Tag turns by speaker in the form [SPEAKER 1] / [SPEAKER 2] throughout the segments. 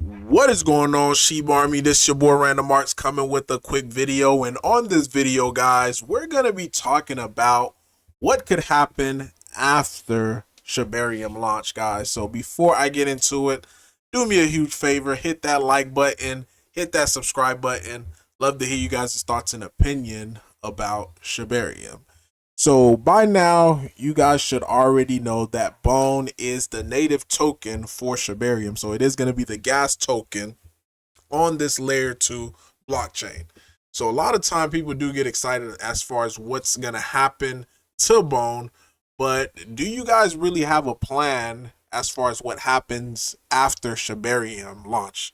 [SPEAKER 1] What is going on, Shib Army? This your boy Random Arts coming with a quick video. And on this video, guys, we're going to be talking about what could happen after Shibarium launch, guys. So before I get into it, do me a huge favor, hit that like button, hit that subscribe button. Love to hear you guys' thoughts and opinion about Shibarium. So by now, you guys should already know that Bone is the native token for Shibarium. So it is going to be the gas token on this layer 2 blockchain. So a lot of time people do get excited as far as what's going to happen to Bone. But do you guys really have a plan as far as what happens after Shibarium launch?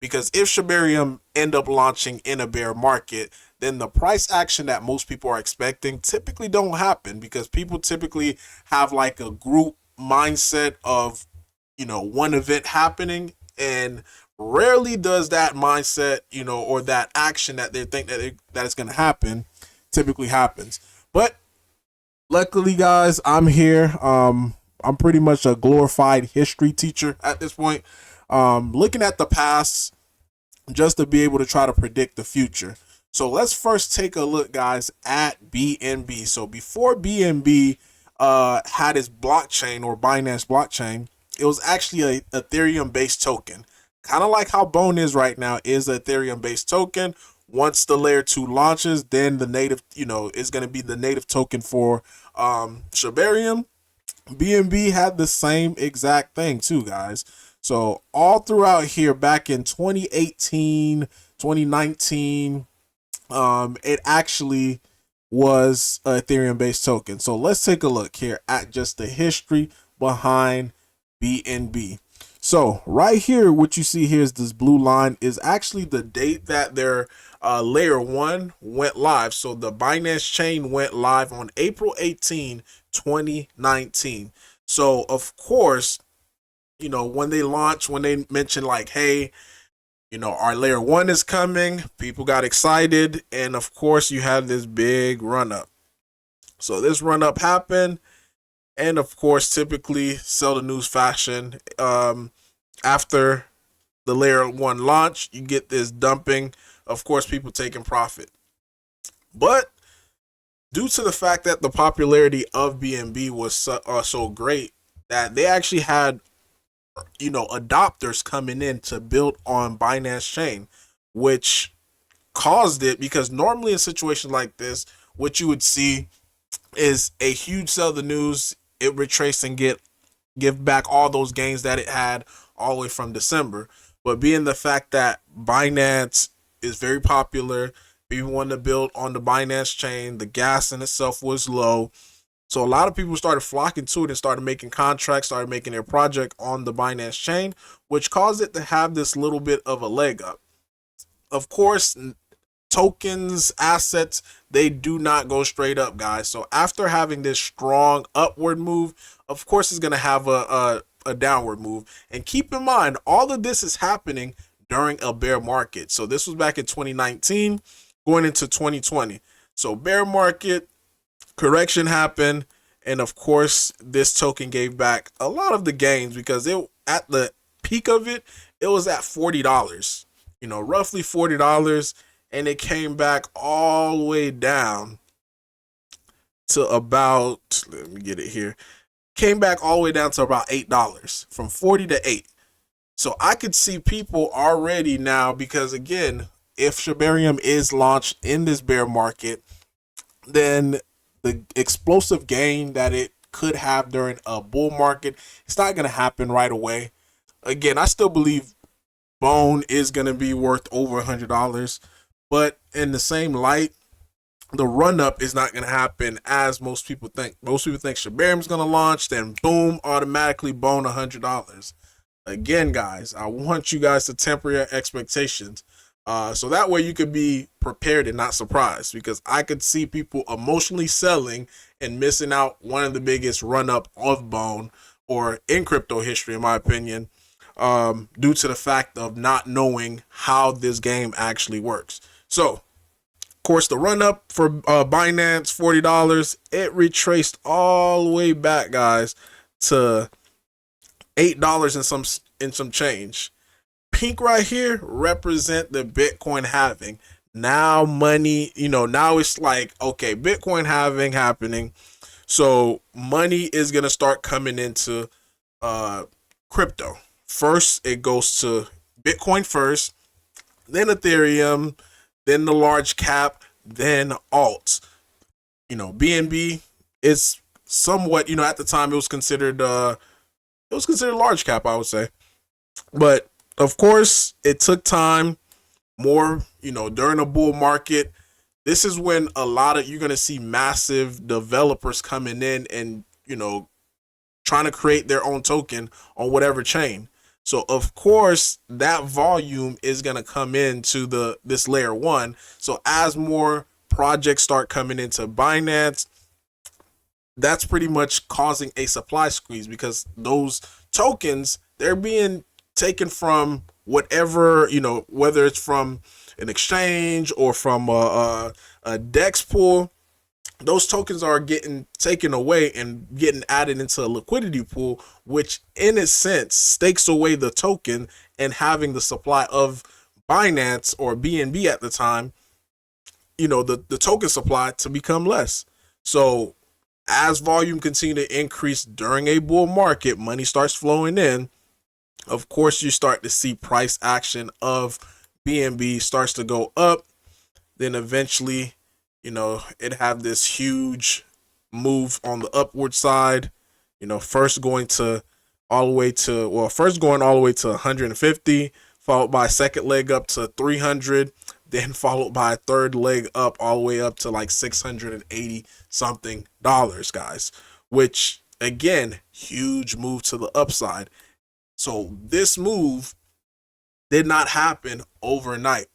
[SPEAKER 1] Because if Shibarium end up launching in a bear market, then the price action that most people are expecting typically don't happen, because people typically have like a group mindset of, one event happening, and rarely does that mindset, or that action that they think that it's going to happen typically happens. But luckily, guys, I'm here. I'm pretty much a glorified history teacher at this point. Looking at the past just to be able to try to predict the future. So let's first take a look, guys, at BNB. So before BNB had its blockchain, or Binance blockchain, it was actually a Ethereum-based token. Kind of like how Bone is right now, is an Ethereum-based token. Once the layer 2 launches, then the native, is going to be the native token for Shibarium. BNB had the same exact thing too, guys. So all throughout here, back in 2018, 2019, it actually was an Ethereum-based token. So let's take a look here at just the history behind BNB. So right here, what you see here is this blue line is actually the date that their layer 1 went live. So the Binance chain went live on April 18, 2019. So of course, when they launch, when they mention like, hey, our layer 1 is coming, people got excited. And of course, you had this big run up. So this run up happened. And of course, typically sell the news fashion. After the layer 1 launch, you get this dumping. Of course, people taking profit. But due to the fact that the popularity of BNB was so great, that they actually had adopters coming in to build on Binance chain, which caused it, because normally in situations like this, what you would see is a huge sell of the news, it retrace and give back all those gains that it had all the way from December. But being the fact that Binance is very popular, people wanted to build on the Binance chain, the gas in itself was low. So a lot of people started flocking to it and started making contracts, started making their project on the Binance chain, which caused it to have this little bit of a leg up. Of course, tokens, assets, they do not go straight up, guys. So after having this strong upward move, of course, it's going to have a downward move. And keep in mind, all of this is happening during a bear market. So this was back in 2019, going into 2020. So bear market, correction happened, and of course this token gave back a lot of the gains, because it, at the peak of it, it was at $40, roughly $40, and it came back all the way down to about, let me get it here, came back all the way down to about $8, from 40 to 8. So I could see people already now, because again, if Shibarium is launched in this bear market, then the explosive gain that it could have during a bull market, it's not going to happen right away. Again, I still believe Bone is going to be worth over $100, but in the same light, the run up is not going to happen as most people think. Most people think Shibarium is going to launch, then boom, automatically Bone $100. Again, guys, I want you guys to temper your expectations. So that way you could be prepared and not surprised, because I could see people emotionally selling and missing out one of the biggest run up of Bone, or in crypto history, in my opinion, due to the fact of not knowing how this game actually works. So, of course, the run up for Binance, $40, it retraced all the way back, guys, to $8 and some change. pink right here represent the Bitcoin halving. Now money, now it's like, okay, Bitcoin halving happening. So money is going to start coming into crypto. First, it goes to Bitcoin first, then Ethereum, then the large cap, then alts. BNB is somewhat, at the time it was considered large cap, I would say. But of course, it took time more, during a bull market. This is when you're going to see massive developers coming in and, trying to create their own token on whatever chain. So of course that volume is going to come into this layer one. So as more projects start coming into Binance, that's pretty much causing a supply squeeze, because those tokens, they're being taken from whatever, whether it's from an exchange or from a DEX pool. Those tokens are getting taken away and getting added into a liquidity pool, which in a sense stakes away the token and having the supply of Binance or BNB at the time, the token supply to become less. So as volume continue to increase during a bull market, money starts flowing in. Of course, you start to see price action of BNB starts to go up. Then eventually, it have this huge move on the upward side. First going all the way to 150, followed by a second leg up to 300, then followed by a third leg up all the way up to like $680 something, guys, which again, huge move to the upside. So this move did not happen overnight.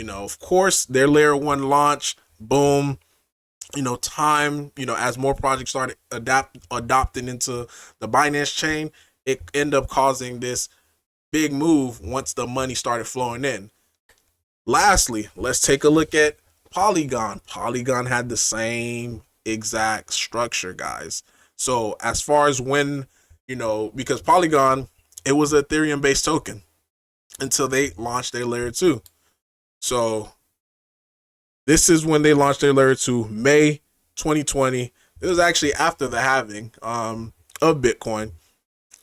[SPEAKER 1] Of course, their layer one launch, boom, time, as more projects started adopting into the Binance chain, it ended up causing this big move once the money started flowing in. Lastly, let's take a look at Polygon. Polygon had the same exact structure, guys. So as far as when, because Polygon, it was an Ethereum based token until they launched their layer 2. So this is when they launched their layer 2, May 2020. It was actually after the halving of Bitcoin,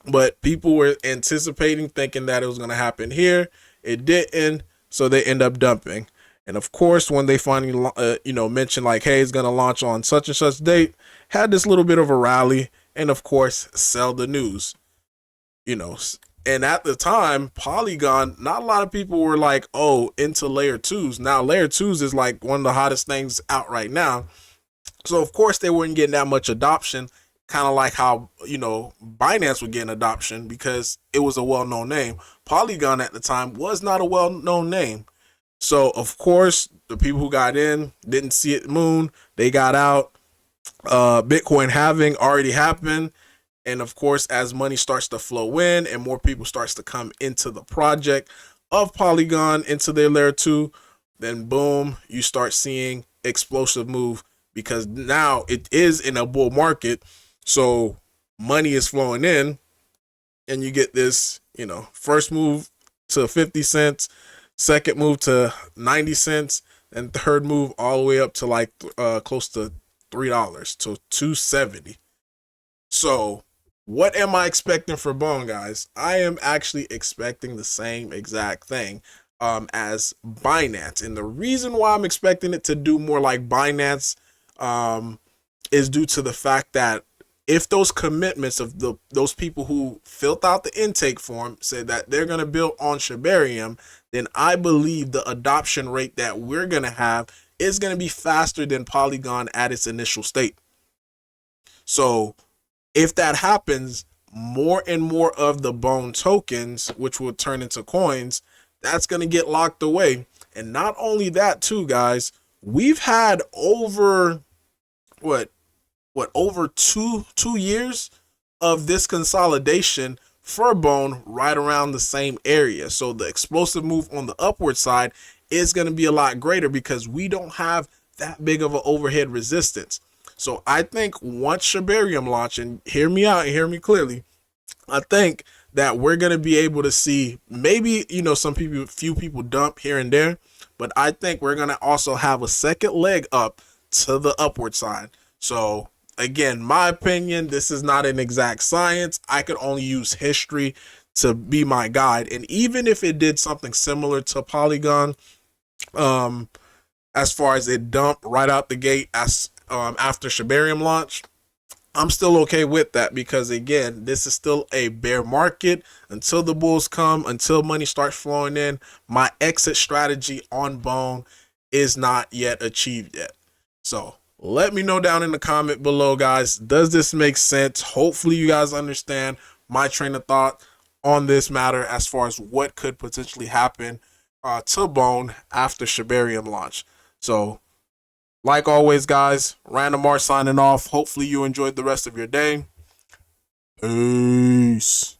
[SPEAKER 1] but people were anticipating, thinking that it was going to happen here. It didn't, so they end up dumping. And of course, when they finally mentioned like, hey, it's going to launch on such and such date, had this little bit of a rally, and of course sell the news. And at the time, Polygon, not a lot of people were like, oh, into layer 2s. Now layer 2s is like one of the hottest things out right now. So of course they weren't getting that much adoption, kind of like how, Binance would get an adoption because it was a well-known name. Polygon at the time was not a well-known name. So of course the people who got in didn't see it moon. They got out. Bitcoin halving already happened. And of course, as money starts to flow in and more people starts to come into the project of Polygon, into their layer 2, then boom, you start seeing explosive move, because now it is in a bull market. So money is flowing in and you get this, first move to 50 cents, second move to 90 cents, and third move all the way up to like close to $3 to $2.70. So what am I expecting for Bone, guys? I am actually expecting the same exact thing as Binance. And the reason why I'm expecting it to do more like Binance is due to the fact that if those commitments of those people who filled out the intake form said that they're going to build on Shibarium, then I believe the adoption rate that we're going to have is going to be faster than Polygon at its initial state. So if that happens, more and more of the Bone tokens, which will turn into coins, that's going to get locked away. And not only that too, guys, we've had over over two years of this consolidation for Bone right around the same area. So the explosive move on the upward side is going to be a lot greater because we don't have that big of an overhead resistance. So I think once Shibarium launch, and hear me out and hear me clearly, I think that we're going to be able to see. Maybe, few people dump here and there, but I think we're going to also have a second leg up to the upward side. So again, my opinion, this is not an exact science. I could only use history to be my guide. And even if it did something similar to Polygon, as far as it dumped right out the gate as after Shibarium launch, I'm still okay with that, because again, this is still a bear market until the bulls come, until money starts flowing in. My exit strategy on Bone is not yet achieved yet. So let me know down in the comment below, guys. Does this make sense? Hopefully you guys understand my train of thought on this matter as far as what could potentially happen to Bone after Shibarium launch. So like always, guys, Random Art signing off. Hopefully you enjoyed the rest of your day. Peace.